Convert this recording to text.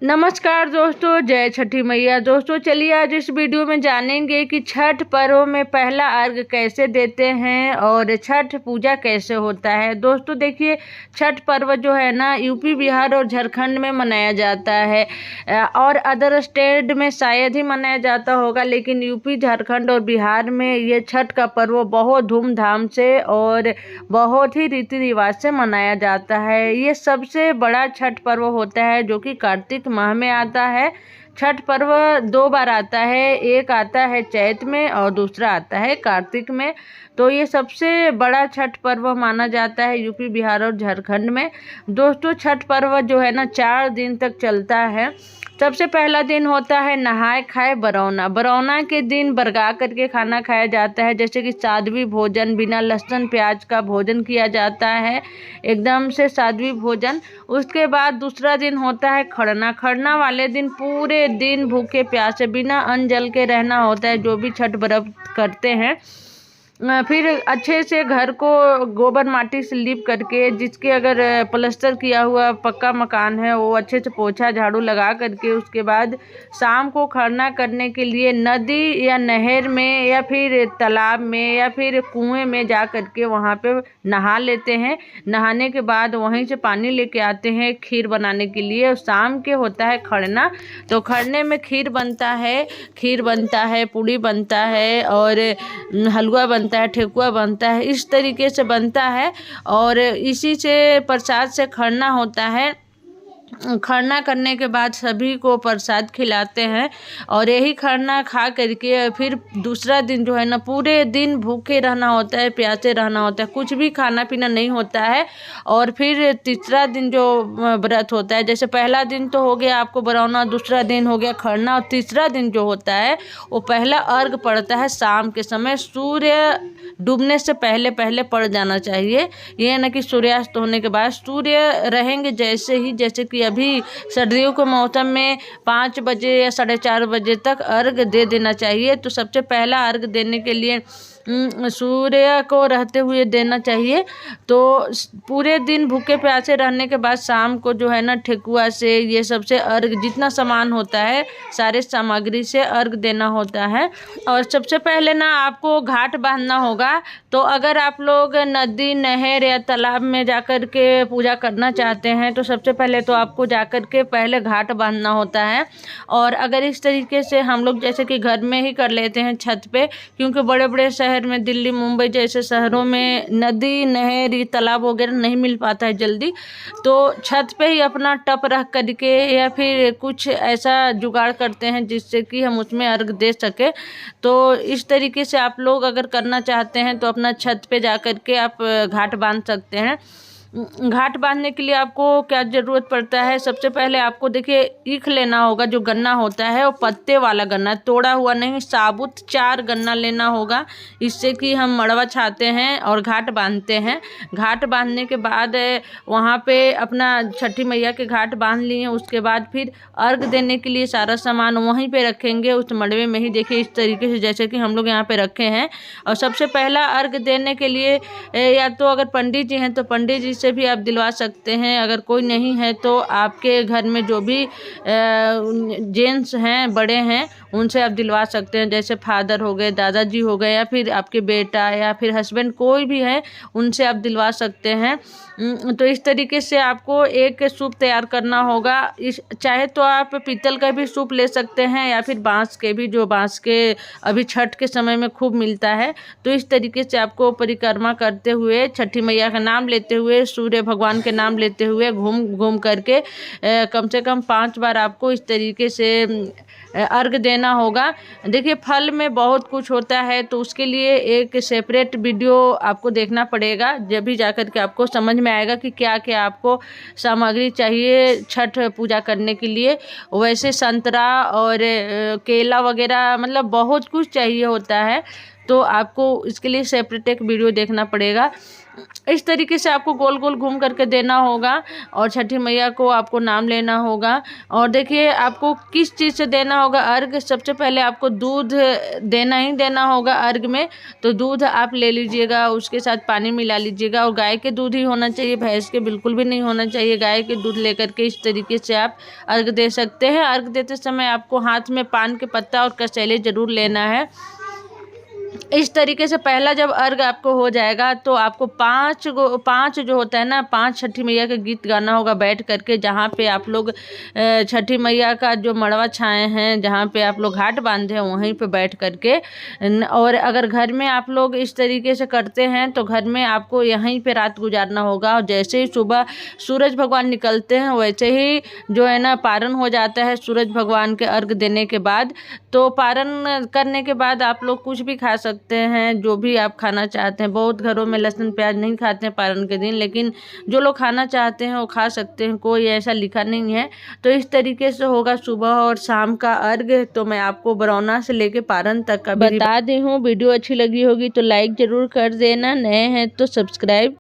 नमस्कार दोस्तों, जय छठी मैया। दोस्तों चलिए आज इस वीडियो में जानेंगे कि छठ पर्व में पहला अर्घ कैसे देते हैं और छठ पूजा कैसे होता है। दोस्तों देखिए, छठ पर्व जो है ना यूपी, बिहार और झारखंड में मनाया जाता है और अदर स्टेट में शायद ही मनाया जाता होगा, लेकिन यूपी, झारखंड और बिहार में ये छठ का पर्व बहुत धूमधाम से और बहुत ही रीति रिवाज से मनाया जाता है। ये सबसे बड़ा छठ पर्व होता है जो कि कार्तिक माह में आता है। छठ पर्व 2 बार आता है, एक आता है चैत में और दूसरा आता है कार्तिक में। तो ये सबसे बड़ा छठ पर्व माना जाता है यूपी, बिहार और झारखंड में। दोस्तों छठ पर्व जो है ना 4 दिन तक चलता है। सबसे पहला दिन होता है नहाए खाए बरौना। बरौना के दिन बरगा करके खाना खाया जाता है, जैसे कि साध्वी भोजन, बिना लहसुन प्याज का भोजन किया जाता है, एकदम से साध्वी भोजन। उसके बाद दूसरा दिन होता है खरना। खरना वाले दिन पूरे दिन भूखे प्यासे बिना अन्न जल के रहना होता है, जो भी छठ व्रत करते हैं। फिर अच्छे से घर को गोबर माटी से लीप करके, जिसके अगर प्लास्टर किया हुआ पक्का मकान है वो अच्छे से पोछा झाड़ू लगा करके, उसके बाद शाम को खरना करने के लिए नदी या नहर में या फिर तालाब में या फिर कुएं में जा करके वहाँ पे नहा लेते हैं। नहाने के बाद वहीं से पानी लेके आते हैं खीर बनाने के लिए। और शाम के होता है खरना। तो खरने में खीर बनता है, पूड़ी बनता है और हलवा बनता है, ठेकुआ बनता है, इस तरीके से बनता है। और इसी से प्रसाद से खरना होता है। खरना करने के बाद सभी को प्रसाद खिलाते हैं और यही खरना खा करके फिर दूसरा दिन जो है ना पूरे दिन भूखे रहना होता है, प्यासे रहना होता है, कुछ भी खाना पीना नहीं होता है। और फिर तीसरा दिन जो व्रत होता है, जैसे पहला दिन तो हो गया आपको बरौना, दूसरा दिन हो गया खरना और तीसरा दिन जो होता है वो पहला अर्घ पड़ता है शाम के समय। सूर्य डूबने से पहले पहले पड़ जाना चाहिए। ये ना कि सूर्यास्त होने के बाद। सूर्य रहेंगे जैसे कि अभी सर्दियों के मौसम में 5 बजे या 4:30 बजे तक अर्घ दे देना चाहिए। तो सबसे पहला अर्घ देने के लिए सूर्य को रहते हुए देना चाहिए। तो पूरे दिन भूखे प्यासे रहने के बाद शाम को जो है ना ठेकुआ से ये सबसे अर्घ, जितना सामान होता है सारे सामग्री से अर्घ देना होता है। और सबसे पहले ना आपको घाट बांधना होगा। तो अगर आप लोग नदी, नहर या तालाब में जाकर के पूजा करना चाहते हैं तो सबसे पहले तो आपको जाकर के पहले घाट बांधना होता है। और अगर इस तरीके से हम लोग जैसे कि घर में ही कर लेते हैं छत पे, क्योंकि बड़े बड़े शहर में दिल्ली, मुंबई जैसे शहरों में नदी, नहर, तालाब वगैरह नहीं मिल पाता है जल्दी, तो छत पे ही अपना टप रख करके या फिर कुछ ऐसा जुगाड़ करते हैं जिससे कि हम उसमें अर्घ दे सके। तो इस तरीके से आप लोग अगर करना चाहते हैं तो अपना छत पे जा कर के आप घाट बांध सकते हैं। घाट बांधने के लिए आपको क्या ज़रूरत पड़ता है, सबसे पहले आपको देखिए ईख लेना होगा। जो गन्ना होता है वो पत्ते वाला गन्ना, तोड़ा हुआ नहीं, साबुत 4 गन्ना लेना होगा। इससे कि हम मड़वा छाते हैं और घाट बांधते हैं। घाट बांधने के बाद वहाँ पे अपना छठी मैया के घाट बांध लिए। उसके बाद फिर अर्घ देने के लिए सारा सामान वहीं पे रखेंगे उस मड़वे में ही। देखिए इस तरीके से जैसे कि हम लोग यहाँ पे रखे हैं। और सबसे पहला अर्घ देने के लिए या तो अगर पंडित जी हैं तो पंडित जी से भी आप दिलवा सकते हैं। अगर कोई नहीं है तो आपके घर में जो भी जेंट्स हैं, बड़े हैं, उनसे आप दिलवा सकते हैं। जैसे फादर हो गए, दादाजी हो गए, या फिर आपके बेटा या फिर हस्बैंड कोई भी है, उनसे आप दिलवा सकते हैं। तो इस तरीके से आपको एक सूप तैयार करना होगा। चाहे तो आप पीतल का भी सूप ले सकते हैं या फिर बांस के भी, जो बांस के अभी छठ के समय में खूब मिलता है। तो इस तरीके से आपको परिक्रमा करते हुए, छठी मैया का नाम लेते हुए, सूर्य भगवान के नाम लेते हुए घूम घूम करके कम से कम 5 बार आपको इस तरीके से अर्घ देना होगा। देखिए फल में बहुत कुछ होता है, तो उसके लिए एक सेपरेट वीडियो आपको देखना पड़ेगा, जब भी जाकर के आपको समझ में आएगा कि क्या क्या आपको सामग्री चाहिए छठ पूजा करने के लिए। वैसे संतरा और केला वगैरह, मतलब बहुत कुछ चाहिए होता है। तो आपको इसके लिए सेपरेट एक वीडियो देखना पड़ेगा। इस तरीके से आपको गोल गोल घूम करके देना होगा और छठी मैया को आपको नाम लेना होगा। और देखिए आपको किस चीज़ से देना होगा अर्घ। सबसे पहले आपको दूध देना ही देना होगा अर्घ में, तो दूध आप ले लीजिएगा, उसके साथ पानी मिला लीजिएगा और गाय के दूध ही होना चाहिए, भैंस के बिल्कुल भी नहीं होना चाहिए। गाय के दूध लेकर के इस तरीके से आप अर्घ दे सकते हैं। अर्घ देते समय आपको हाथ में पान के पत्ता और कसेले ज़रूर लेना है। इस तरीके से पहला जब अर्घ आपको हो जाएगा तो आपको पाँच जो होता है ना, 5 छठी मैया का गीत गाना होगा बैठ करके, जहाँ पे आप लोग छठी मैया का जो मड़वा छाए हैं, जहाँ पे आप लोग घाट बांधे हैं, वहीं पे बैठ करके। और अगर घर में आप लोग इस तरीके से करते हैं तो घर में आपको यहीं पे रात गुजारना होगा। और जैसे ही सुबह सूरज भगवान निकलते हैं वैसे ही जो है ना पारण हो जाता है सूरज भगवान के अर्घ देने के बाद। तो पारण करने के बाद आप लोग कुछ भी खा सकते हैं, जो भी आप खाना चाहते हैं। बहुत घरों में लहसुन प्याज नहीं खाते हैं पारण के दिन, लेकिन जो लोग खाना चाहते हैं वो खा सकते हैं, कोई ऐसा लिखा नहीं है। तो इस तरीके से होगा सुबह और शाम का अर्घ। तो मैं आपको बरौना से लेके पारण तक का बता दी हूँ। वीडियो अच्छी लगी होगी तो लाइक ज़रूर कर देना, नए हैं तो सब्सक्राइब।